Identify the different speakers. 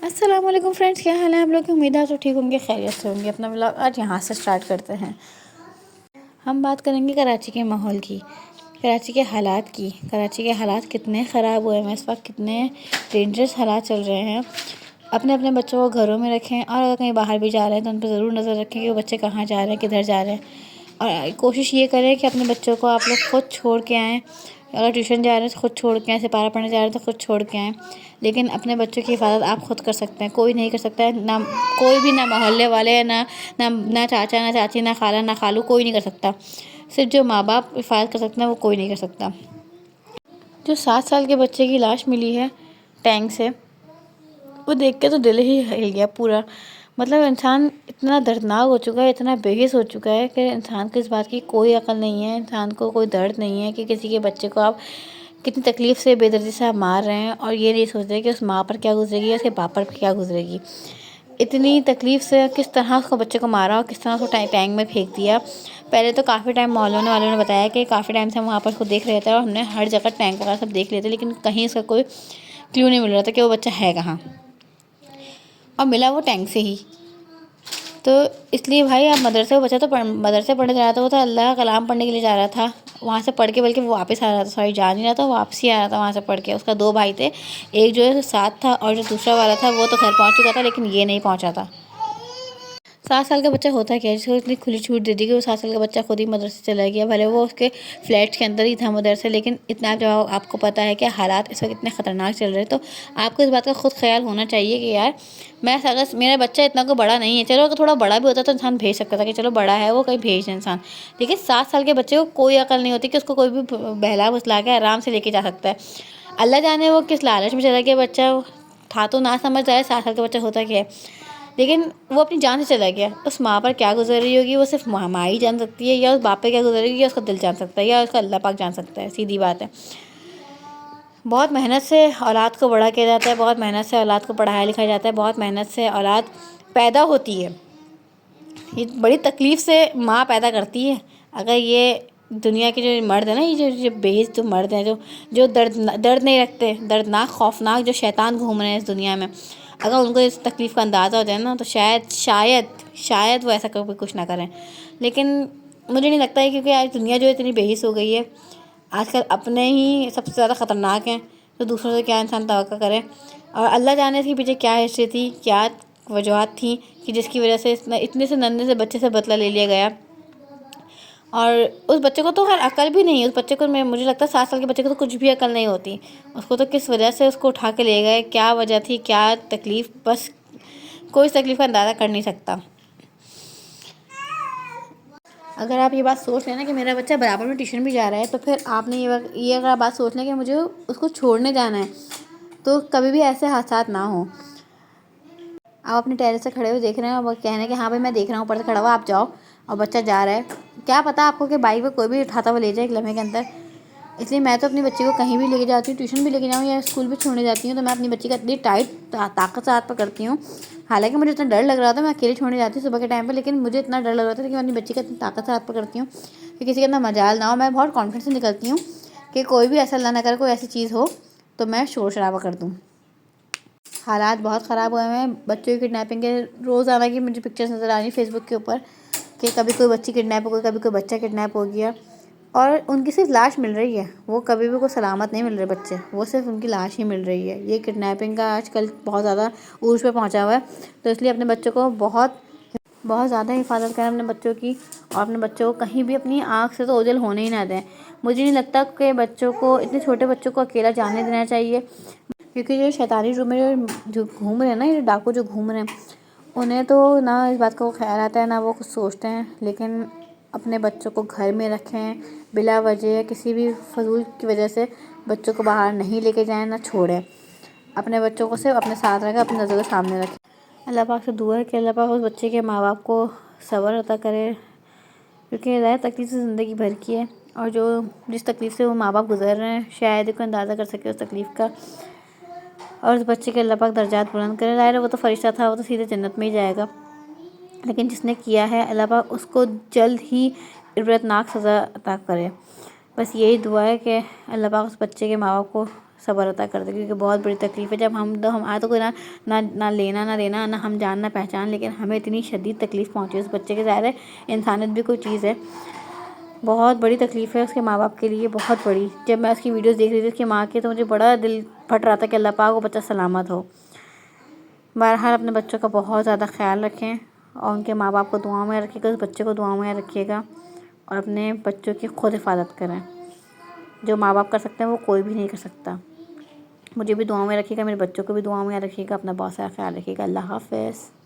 Speaker 1: अस्सलाम वालेकुम फ्रेंड्स, क्या हाल है आप लोग की। उम्मीद है तो ठीक होंगे, खैरियत से होंगे। अपना व्लॉग आज यहाँ से स्टार्ट करते हैं। हम बात करेंगे कराची के माहौल की, कराची के हालात की। कराची के हालात कितने ख़राब हुए हैं इस वक्त, कितने डेंजरस हालात चल रहे हैं। अपने अपने बच्चों को घरों में रखें, और अगर कहीं बाहर भी जा रहे हैं तो उन पर ज़रूर नज़र रखें कि वो बच्चे कहाँ जा रहे हैं, किधर जा रहे हैं। और कोशिश ये करें कि अपने बच्चों को आप लोग ख़ुद छोड़ के आएँ। अगर ट्यूशन जा रहे हैं तो ख़ुद छोड़ के आएँ, सिपारा पढ़ने जा रहे हैं तो ख़ुद छोड़ के आएँ। लेकिन अपने बच्चों की हिफाजत आप ख़ुद कर सकते हैं, कोई नहीं कर सकता है। ना कोई भी, ना मोहल्ले वाले, ना ना ना चाचा, ना चाची, ना खाला, ना खालू, कोई नहीं कर सकता। सिर्फ जो माँ बाप हिफाजत कर सकते हैं वो कोई नहीं कर सकता। जो 7 साल के बच्चे की लाश मिली है टैंक से, वो देख के तो दिल ही हिल गया पूरा। मतलब इंसान इतना दर्दनाक हो चुका है, इतना बेहिस हो चुका है कि इंसान को इस बात की कोई अकल नहीं है, इंसान को कोई दर्द नहीं है कि किसी के बच्चे को आप कितनी तकलीफ़ से, बेदर्दी से आप मार रहे हैं। और ये नहीं सोच रहे कि उस माँ पर क्या गुजरेगी या उसके बाप पर क्या गुजरेगी। इतनी तकलीफ़ से किस तरह उसको बच्चे को मारा और किस तरह उसको टैंक में फेंक दिया। पहले तो काफ़ी टाइम मोहल्लों वालों ने बताया कि काफ़ी टाइम से हम वहाँ पर उसको देख रहे थे और हमने हर जगह टैंक वगैरह सब देख लिए थे, लेकिन कहीं इसका कोई क्लू नहीं मिल रहा था कि वो बच्चा है कहाँ। और मिला वो टैंक से ही। तो इसलिए भाई, आप मदरसे, वो बच्चा तो मदरसे पढ़ने जा रहा था, वो तो अल्लाह का कलाम पढ़ने के लिए जा रहा था वहाँ से पढ़ के, बल्कि वो वापस आ रहा था, सॉरी जा नहीं रहा था, वापसी आ रहा था वहाँ से पढ़ के। उसका 2 भाई थे, एक जो है साथ था और जो दूसरा वाला था वो तो घर पहुँच चुका था, लेकिन ये नहीं पहुँचा था। 7 साल का बच्चा होता क्या है जिसको इतनी खुली छूट दे दी कि वो 7 साल का बच्चा खुद ही मदरसे चला गया। भले वो उसके फ्लैट के अंदर ही था मदरसे, लेकिन इतना जब आपको पता है कि हालात इस वक्त इतने ख़तरनाक चल रहे हैं, तो आपको इस बात का खुद ख्याल होना चाहिए कि यार, मैं अगर मेरा बच्चा इतना को बड़ा नहीं है, चलो अगर थोड़ा बड़ा भी होता तो इंसान भेज सकता था कि चलो बड़ा है वो, कहीं भेज दें इंसान। लेकिन 7 साल के बच्चे को कोई अकल नहीं होती कि उसको कोई भी बहला फुसला के आराम से लेके जा सकता है। अल्लाह जाने वो किस लालच में चला गया बच्चा, था तो ना समझ आए 7 साल का बच्चा होता क्या है। लेकिन वो अपनी जान से चला गया। उस माँ पर क्या गुजर रही होगी वो सिर्फ माँ ही जान सकती है, या उस बाप पे क्या गुजर रही होगी या उसका दिल जान सकता है, या उसका अल्लाह पाक जान सकता है। सीधी बात है। बहुत मेहनत से औलाद को बड़ा किया जाता है, बहुत मेहनत से औलाद को पढ़ाया लिखाया जाता है, बहुत मेहनत से औलाद पैदा होती है। ये बड़ी तकलीफ़ से माँ पैदा करती है। अगर ये दुनिया के जो मर्द है ना, ये जो बेहिस जो मर्द हैं, जो दर्द नहीं रखते, दर्दनाक खौफनाक जो शैतान घूम रहे हैं इस दुनिया में, अगर उनको इस तकलीफ़ का अंदाज़ा हो जाए ना, तो शायद वो ऐसा कभी कुछ ना करें। लेकिन मुझे नहीं लगता है, क्योंकि आज दुनिया जो इतनी बेहिस हो गई है, आजकल अपने ही सबसे ज़्यादा ख़तरनाक हैं, तो दूसरों से क्या इंसान तवक्को करे। और अल्लाह जाने इसके पीछे क्या हिस्ट्री थी, क्या वजूहत थी कि जिसकी वजह से इतने से नन्हे से बच्चे से बदला ले लिया गया। और उस बच्चे को तो खैर अकल भी नहीं है, उस बच्चे को, मैं मुझे लगता है 7 साल के बच्चे को तो कुछ भी अकल नहीं होती। उसको तो किस वजह से उसको उठा के ले गए, क्या वजह थी, क्या तकलीफ़, बस कोई इस तकलीफ़ का अंदाज़ा कर नहीं सकता। अगर आप ये बात सोच लें ना कि मेरा बच्चा बराबर में ट्यूशन भी जा रहा है, तो फिर आपने ये अगर आप बात सोच लें कि मुझे उसको छोड़ने जाना है, तो कभी भी ऐसे हादसात ना हो। आप अपने टेरेस से खड़े हुए देख रहे हैं और कह रहे हैं कि हाँ भाई मैं देख रहा हूँ, ऊपर से खड़ा हुआ, आप जाओ, और बच्चा जा रहा है। क्या पता आपको कि बाइक पे कोई भी उठाता हुआ ले जाए एक लम्हे के अंदर। इसलिए मैं तो अपनी बच्ची को कहीं भी लेके जाती हूँ, ट्यूशन भी लेके जाऊँ या स्कूल भी छोड़ने जाती हूँ, तो मैं अपनी बच्ची का इतनी टाइट ताकत से हाथ पकड़ती हूँ। हालांकि मुझे इतना डर लग रहा था, मैं अकेले छोड़ने जाती हूँ सुबह के टाइम पर, लेकिन मुझे इतना डर लग रहा था कि मैं अपनी बच्ची का इतनी ताकत से हाथ पकड़ती हूँ कि किसी का इतना मजाल ना हो। मैं बहुत कॉन्फिडेंस से निकलती हूँ कि कोई भी ऐसा अल्लाह ना करे कोई ऐसी चीज़ हो तो मैं शोर शराबा कर दूँ। हालात बहुत ख़राब हुए हैं बच्चों की किडनैपिंग के। रोज़ाना की मुझे पिक्चर्स नज़र आ रही फेसबुक के ऊपर कि कभी कोई बच्ची किडनैप हो गई, कभी कोई बच्चा किडनैप हो गया, और उनकी सिर्फ लाश मिल रही है। वो कभी भी कोई सलामत नहीं मिल रहे बच्चे, वो सिर्फ उनकी लाश ही मिल रही है। ये किडनैपिंग का आजकल बहुत ज़्यादा ऊर्ज पे पहुंचा हुआ है। तो इसलिए अपने बच्चों को बहुत बहुत ज़्यादा हिफाजत करें अपने बच्चों की, और अपने बच्चों को कहीं भी अपनी आँख से तो ओझल होने ही ना दें। मुझे नहीं लगता कि बच्चों को, इतने छोटे बच्चों को अकेला जाने देना चाहिए, क्योंकि जो शैतानी रूम में जो घूम रहे हैं ना, ये डाकू जो घूम रहे हैं, उन्हें तो ना इस बात का वो ख्याल आता है, ना वो कुछ सोचते हैं। लेकिन अपने बच्चों को घर में रखें, बिला वजह किसी भी फजूल की वजह से बच्चों को बाहर नहीं लेके जाएं, ना छोड़ें। अपने बच्चों को सिर्फ अपने साथ रखें, अपनी नज़र के सामने रखें। अल्लाह पाक से दुआ है कि अल्लाह पाक उस बच्चे के माँ बाप को सब्र अता करे, क्योंकि हिदायत तकलीफ़ से ज़िंदगी भर की है, और जो जिस तकलीफ़ से वो माँ बाप गुजर रहे हैं शायद कोई अंदाज़ा कर सके उस तकलीफ़ का। और उस बच्चे के अल्लाह पाक दर्जात बुलंद करे। ज़ाहिर है वो तो फ़रिश्ता था, वो तो सीधे जन्नत में ही जाएगा, लेकिन जिसने किया है अल्लाह पाक उसको जल्द ही इबरतनाक सज़ा अता करे। बस यही दुआ है कि अल्लाह पाक उस बच्चे के माँ बाप को सब्र अता कर दे, क्योंकि बहुत बड़ी तकलीफ़ है। जब हम तो कोई ना लेना ना देना, ना हम जान ना पहचान, लेकिन हमें इतनी शदीद तकलीफ़ पहुँची उस बच्चे के। ज़ाहिर है इंसानियत भी कोई चीज़ है, बहुत बड़ी तकलीफ़ है उसके माँ बाप के लिए, बहुत बड़ी। जब मैं उसकी वीडियोस देख रही थी उसकी माँ की, तो मुझे बड़ा दिल फट रहा था कि अल्लाह पाक वो बच्चा सलामत हो। बहरहाल अपने बच्चों का बहुत ज़्यादा ख्याल रखें और उनके माँ बाप को दुआ में रखिएगा, उस बच्चे को दुआ में रखिएगा और अपने बच्चों की खुद हिफाजत करें। जो माँ बाप कर सकते हैं वो कोई भी नहीं कर सकता। मुझे भी दुआ में रखिएगा, मेरे बच्चों को भी दुआ में रखिएगा, अपना बहुत सारा ख्याल रखिएगा। अल्लाह हाफ़िज़।